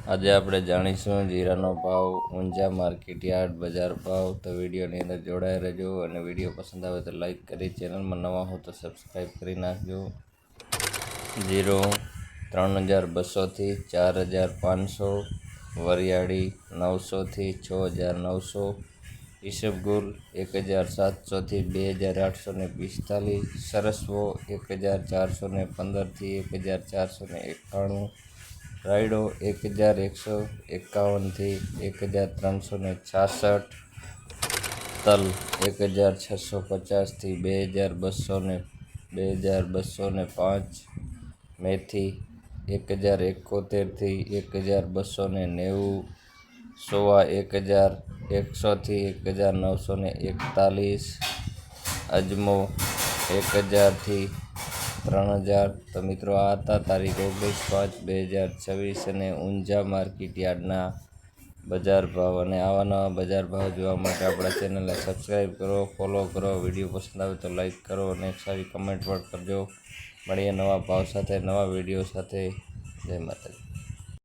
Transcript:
આજે આપણે જાણીશું જીરાનો ભાવ, ઊંઝા માર્કેટ યાર્ડ બજાર ભાવ। તો વિડીયોની અંદર જોડાઈ રહેજો અને વિડીયો પસંદ આવે તો લાઈક કરી, ચેનલમાં નવા હો તો સબસ્ક્રાઈબ કરી નાખજો। જીરો 3200થી 4500, વરિયાળી 900થી 6900, ઈસબગુલ 1700થી 2845, સરસવો 1415થી 1491, રાયડો 1151થી 1366, તલ 1650થી 2205, મેથી 1071થી 1290, સોવા 1100થી 1941, અજમો 1000થી 3000। તો મિત્રો આ હતા તારીખ 19/5/2024 અને ઊંઝા માર્કેટ યાર્ડના બજાર ભાવ। અને આવા નવા બજાર ભાવ જોવા માટે આપણા ચેનલને સબસ્ક્રાઈબ કરો, ફોલો કરો। વિડીયો પસંદ આવે તો લાઈક કરો અને એક સારી કમેન્ટ પણ કરજો। મળીએ નવા ભાવ સાથે, નવા વિડીયો સાથે। જય માતાજી।